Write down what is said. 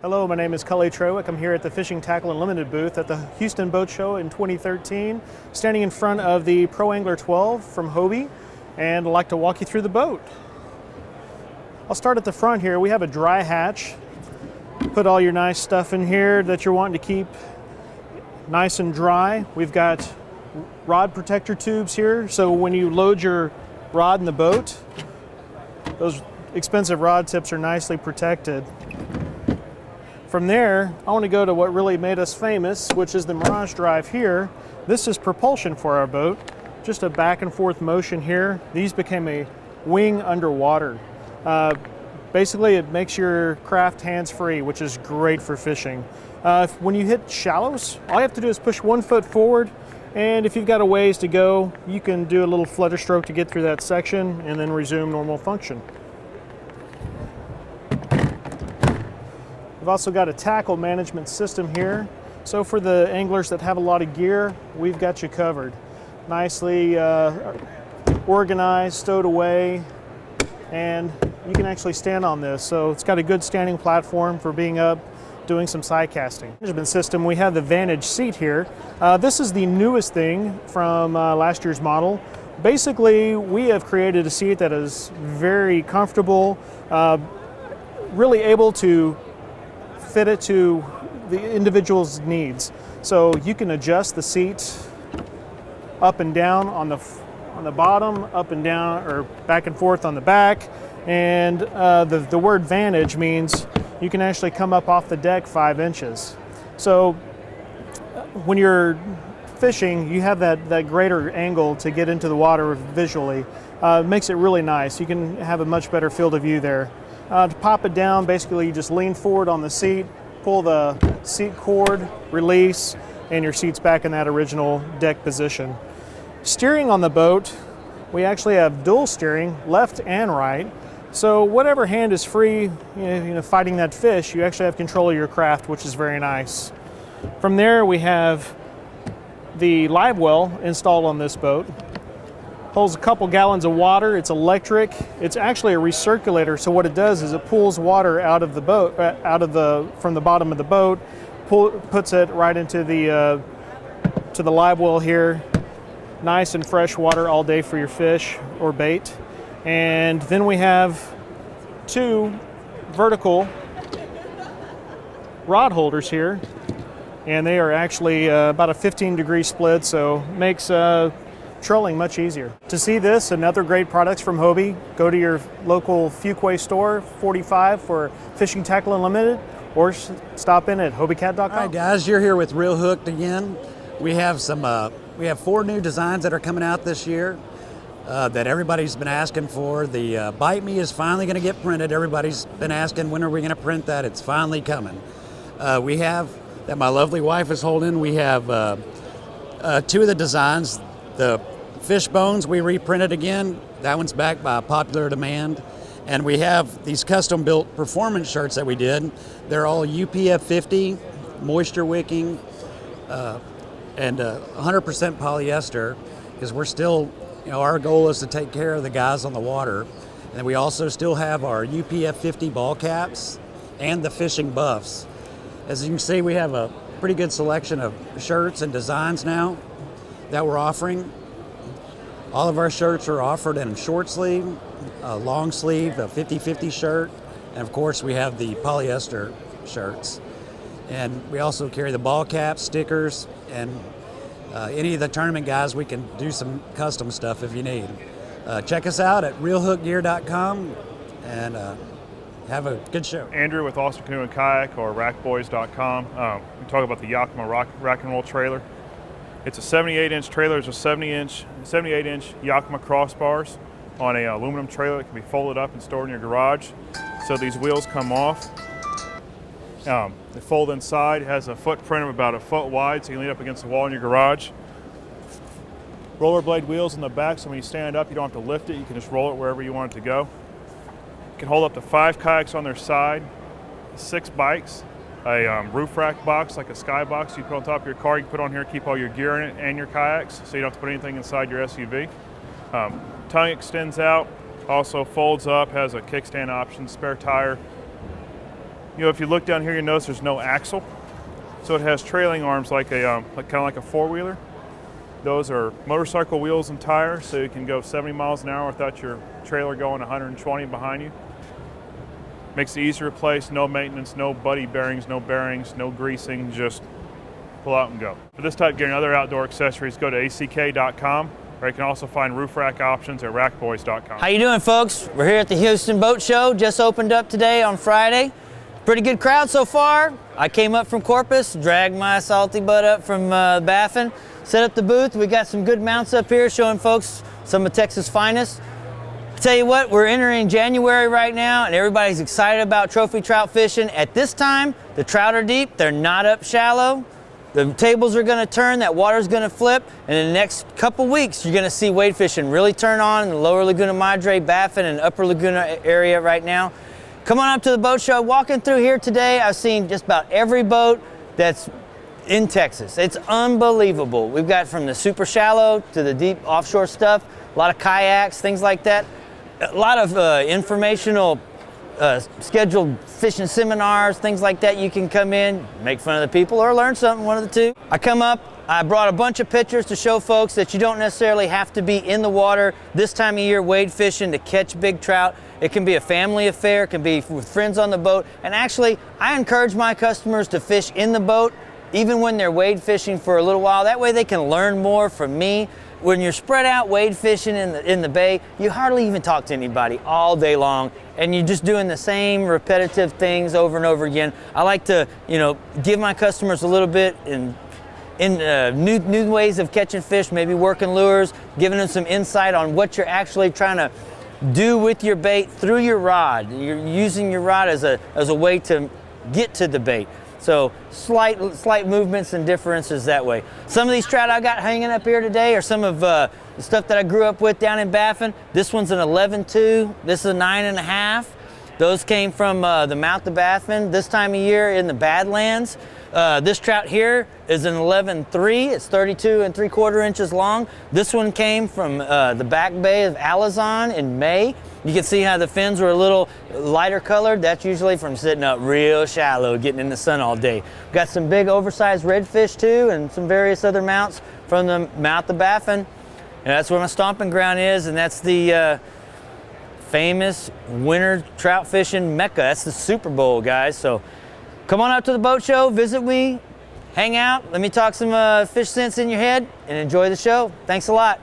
Hello, my name is Cully Trowick. I'm here at the Fishing Tackle Unlimited booth at the Houston Boat Show in 2013, standing in front of the Pro Angler 12 from Hobie, and I'd like to walk you through the boat. I'll start at the front here. We have a dry hatch. Put all your nice stuff in here that you're wanting to keep nice and dry. We've got rod protector tubes here, so when you load your rod in the boat, those expensive rod tips are nicely protected. From there, I want to go to what really made us famous, which is the Mirage Drive here. This is propulsion for our boat. Just a back and forth motion here. These became a wing underwater. Basically, it makes your craft hands-free, which is great for fishing. When you hit shallows, all you have to do is push 1 foot forward, and if you've got a ways to go, you can do a little flutter stroke to get through that section and then resume normal function. We've also got a tackle management system here. So for the anglers that have a lot of gear, we've got you covered. Nicely organized, stowed away, and you can actually stand on this. So it's got a good standing platform for being up, doing some side casting. Management system, we have the Vantage seat here. This is the newest thing from last year's model. Basically, we have created a seat that is very comfortable, really able to fit it to the individual's needs. So you can adjust the seat up and down on the bottom, up and down, or back and forth on the back. And the word Vantage means you can actually come up off the deck 5 inches. So when you're fishing, you have that greater angle to get into the water visually. It makes it really nice. You can have a much better field of view there. To pop it down, basically you just lean forward on the seat, pull the seat cord, release, and your seat's back in that original deck position. Steering on the boat, we actually have dual steering, left and right. So whatever hand is free, fighting that fish, you actually have control of your craft, which is very nice. From there, we have the live well installed on this boat. Holds a couple gallons of water. It's electric. It's actually a recirculator. So what it does is it pulls water out of the boat, from the bottom of the boat, puts it right into the to the live well here. Nice and fresh water all day for your fish or bait. And then we have 2 vertical rod holders here, and they are actually about a 15-degree split, so makes trolling much easier. To see this and other great products from Hobie, go to your local Fuquay store, 45 for Fishing Tackle Unlimited, or stop in at hobiecat.com. All right, guys, you're here with Real Hooked again. We have 4 new designs that are coming out this year that everybody's been asking for. The Bite Me is finally going to get printed. Everybody's been asking, when are we going to print that? It's finally coming. We have, that my lovely wife is holding, we have 2 of the designs. The fish bones we reprinted again. That one's back by popular demand. And we have these custom built performance shirts that we did. They're all UPF 50, moisture wicking, and 100% polyester, because we're still, our goal is to take care of the guys on the water. And we also still have our UPF 50 ball caps and the fishing buffs. As you can see, we have a pretty good selection of shirts and designs now that we're offering. All of our shirts are offered in short sleeve, long sleeve, a 50-50 shirt, and of course we have the polyester shirts. And we also carry the ball caps, stickers, and any of the tournament guys, we can do some custom stuff if you need. Check us out at realhookgear.com and have a good show. Andrew with Austin Canoe and Kayak, or rackboys.com. We talk about the Yakima rack and roll trailer. It's a 78-inch trailer. There's a 78-inch Yakima crossbars on a aluminum trailer that can be folded up and stored in your garage. So these wheels come off. They fold inside. It has a footprint of about 1 foot wide, so you can lean up against the wall in your garage. Rollerblade wheels in the back, so when you stand up, you don't have to lift it. You can just roll it wherever you want it to go. You can hold up to 5 kayaks on their side, 6 bikes, a roof rack box, like a sky box you put on top of your car. You can put on here, keep all your gear in it and your kayaks, so you don't have to put anything inside your SUV. Tongue extends out, also folds up, has a kickstand option, spare tire. if you look down here, you notice there's no axle. So it has trailing arms like a kind of like a four-wheeler. Those are motorcycle wheels and tires, so you can go 70 miles an hour without your trailer going 120 behind you. Makes it easy to replace, no maintenance, no buddy bearings, no greasing, just pull out and go. For this type gear and other outdoor accessories, go to ack.com, or you can also find roof rack options at rackboys.com. How you doing, folks? We're here at the Houston Boat Show, just opened up today on Friday. Pretty good crowd so far. I came up from Corpus, dragged my salty butt up from Baffin, set up the booth. We got some good mounts up here showing folks some of Texas' finest. Tell you what, we're entering January right now and everybody's excited about trophy trout fishing. At this time, the trout are deep, they're not up shallow. The tables are gonna turn, that water's gonna flip, and in the next couple weeks, you're gonna see wade fishing really turn on in the lower Laguna Madre, Baffin, and upper Laguna area right now. Come on up to the boat show. Walking through here today, I've seen just about every boat that's in Texas. It's unbelievable. We've got from the super shallow to the deep offshore stuff, a lot of kayaks, things like that. A lot of informational scheduled fishing seminars, things like that. You can come in, make fun of the people, or learn something, one of the two. I come up, I brought a bunch of pictures to show folks that you don't necessarily have to be in the water this time of year wade fishing to catch big trout. It can be a family affair, it can be with friends on the boat. And actually, I encourage my customers to fish in the boat, even when they're wade fishing for a little while. That way they can learn more from me. When you're spread out wade fishing in the bay, you hardly even talk to anybody all day long, and you're just doing the same repetitive things over and over again. I like to, give my customers a little bit in new ways of catching fish, maybe working lures, giving them some insight on what you're actually trying to do with your bait through your rod. You're using your rod as a way to get to the bait. So slight movements and differences that way. Some of these trout I got hanging up here today are some of the stuff that I grew up with down in Baffin. This one's an 11.2, this is a 9.5. Those came from the mouth of Baffin this time of year in the Badlands. This trout here is an 11.3, it's 32 3/4 inches long. This one came from the back bay of Alazon in May. You can see how the fins were a little lighter colored. That's usually from sitting up real shallow, getting in the sun all day. We've got some big oversized redfish too, and some various other mounts from the mouth of Baffin. And that's where my stomping ground is, and that's the famous winter trout fishing mecca. That's the Super Bowl, guys. So come on out to the boat show, visit me, hang out, let me talk some fish sense in your head, and enjoy the show. Thanks a lot.